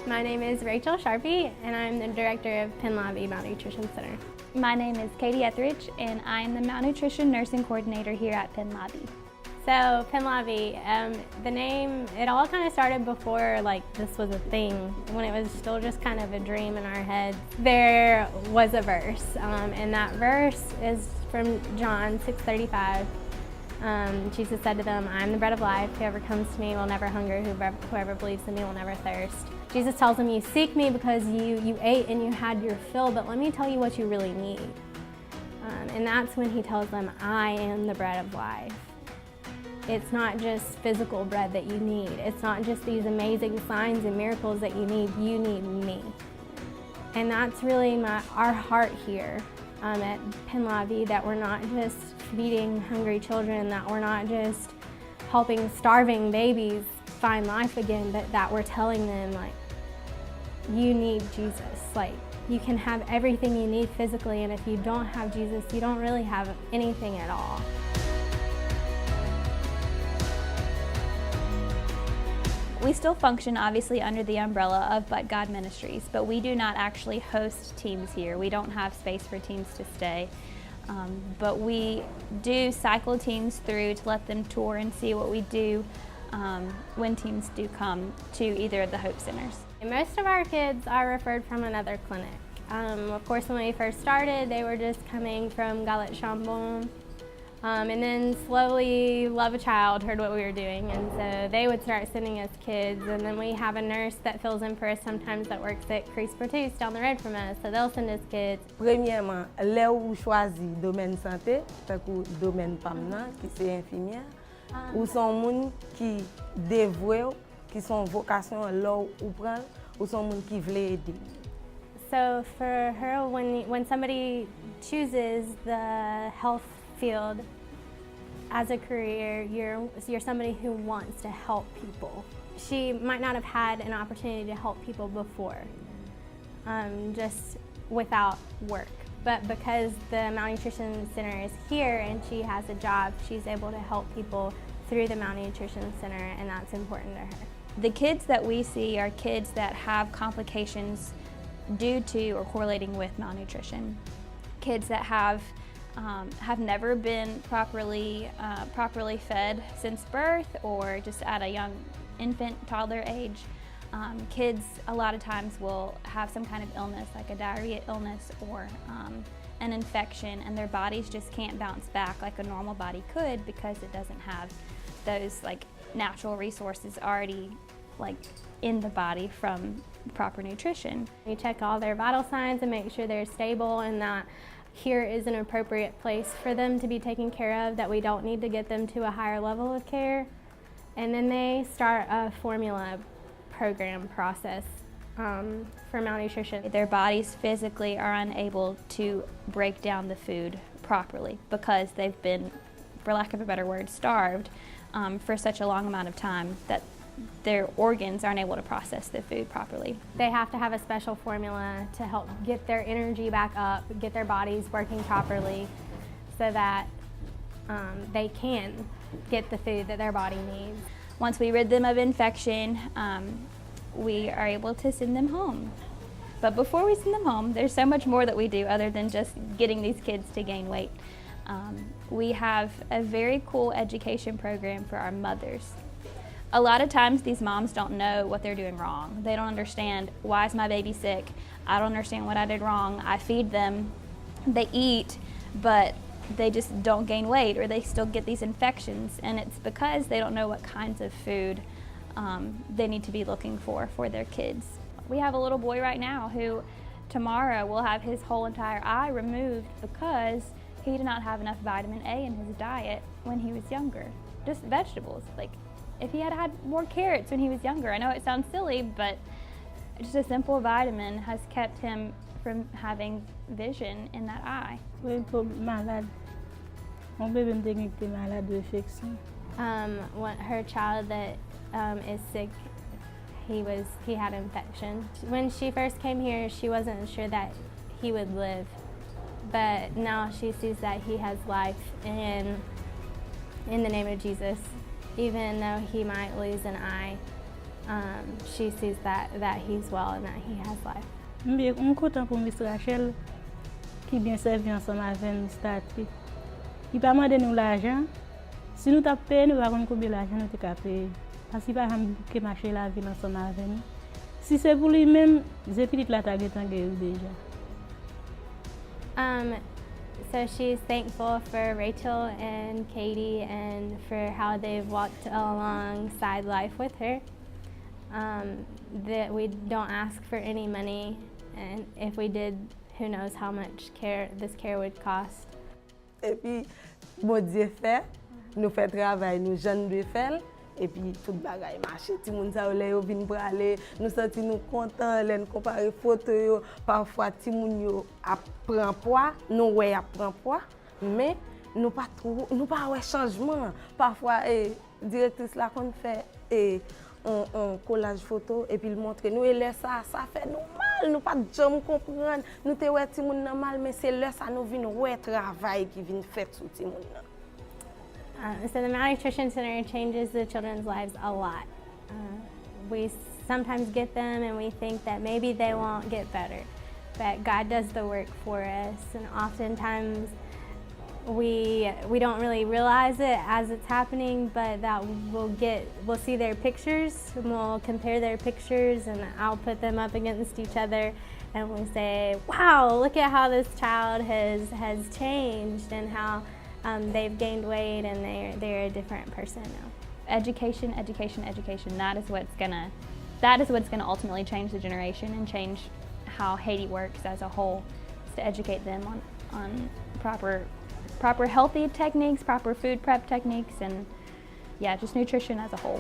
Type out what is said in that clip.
My name is Rachel Sharpie, and I'm the director of Lavi Malnutrition Center. My name is Katie Etheridge, and I'm the Malnutrition Nursing Coordinator here at Lavi. So Lavi, the name, it all kind of started before this was a thing, when it was still just kind of a dream in our heads. There was a verse, and that verse is from John 6:35. Jesus said to them, "I am the bread of life. Whoever comes to me will never hunger. Whoever believes in me will never thirst." Jesus tells them, "You seek me because you ate and you had your fill, but let me tell you what you really need." And that's when he tells them, "I am the bread of life." It's not just physical bread that you need. It's not just these amazing signs and miracles that you need. You need me. And that's really our heart here at Lavi, that we're not just feeding hungry children, that we're not just helping starving babies find life again, but that we're telling them, you need Jesus. You can have everything you need physically, and if you don't have Jesus, you don't really have anything at all. We still function obviously under the umbrella of But God Ministries, but we do not actually host teams here. We don't have space for teams to stay. But we do cycle teams through to let them tour and see what we do when teams do come to either of the Hope Centers. Most of our kids are referred from another clinic. Of course, when we first started, they were just coming from Galet Chambon. And then slowly Love a Child heard what we were doing, and so they would start sending us kids. And then we have a nurse that fills in for us sometimes that works at Chris Bertus down the road from us, so they'll send us kids. Premièrement, là où choisi domaine santé, fait que domaine PAMNA, qui c'est infirmière, ou sont moun qui dévoué, qui sont vocation là où prend, ou sont moun qui veulent aider. So for her, when somebody chooses the health field as a career, you're somebody who wants to help people. She might not have had an opportunity to help people before, just without work. But because the Malnutrition Center is here and she has a job, she's able to help people through the Malnutrition Center, and that's important to her. The kids that we see are kids that have complications due to or correlating with malnutrition. Kids that have never been properly fed since birth, or just at a young infant, toddler age. Kids a lot of times will have some kind of illness, like a diarrhea illness or an infection, and their bodies just can't bounce back like a normal body could because it doesn't have those natural resources already in the body from proper nutrition. We check all their vital signs and make sure they're stable, and that here is an appropriate place for them to be taken care of, that we don't need to get them to a higher level of care. And then they start a formula program process for malnutrition. Their bodies physically are unable to break down the food properly because they've been, for lack of a better word, starved for such a long amount of time that their organs aren't able to process the food properly. They have to have a special formula to help get their energy back up, get their bodies working properly, so that they can get the food that their body needs. Once we rid them of infection, we are able to send them home. But before we send them home, there's so much more that we do other than just getting these kids to gain weight. We have a very cool education program for our mothers. A lot of times these moms don't know what they're doing wrong. They don't understand, why is my baby sick? I don't understand what I did wrong. I feed them, they eat, but they just don't gain weight, or they still get these infections, and it's because they don't know what kinds of food they need to be looking for their kids. We have a little boy right now who tomorrow will have his whole entire eye removed because he did not have enough vitamin A in his diet when he was younger. Just vegetables. If he had had more carrots when he was younger, I know it sounds silly, but just a simple vitamin has kept him from having vision in that eye. Oui, malade. Mon bébé était malade d'infection. Her child that is sick, he had infection. When she first came here, she wasn't sure that he would live, but now she sees that he has life in the name of Jesus. Even though he might lose an eye, she sees that he's well and that he has life. Je suis content pour Miss Rachel qui bien servi ensemble avec nous starter. Il pas demandé nous l'argent. Si nous t'a payé, nous avons combien l'argent nous t'a payé. Parce qu'il pas que marcher la ville ensemble avec nous. Si c'est pour lui-même, c'est petit la t'a déjà. So she's thankful for Rachel and Katie and for how they've walked alongside life with her. That we don't ask for any money, and if we did, who knows how much this care would cost. Et puis, bon Dieu fait, nous fait travail, nous jeunes de faire, et puis tout bagay marché. Ti moun sa yo yo vinn prale, nous senti nous content, nous comparer photo yo, parfois ti moun yo a prend poids, nous ouais a prend poids, mais nous pas ouais changement. Parfois directrice là qu'on fait un collage photo et puis le montrer nous et là ça fait nous mal, nous pas jamais comprendre, nous te ouais ti moun nan mal, mais c'est là ça nous vinn ouais travail qui vinn fait sous ti moun nan. So the Malnutrition Center changes the children's lives a lot. We sometimes get them and we think that maybe they won't get better, but God does the work for us, and oftentimes we don't really realize it as it's happening, but that we'll see their pictures and we'll compare their pictures, and I'll put them up against each other and we say, wow, look at how this child has changed and how they've gained weight and they're a different person now. Education, education, education. That is what's gonna ultimately change the generation and change how Haiti works as a whole. Is to educate them on proper healthy techniques, proper food prep techniques, and yeah, just nutrition as a whole.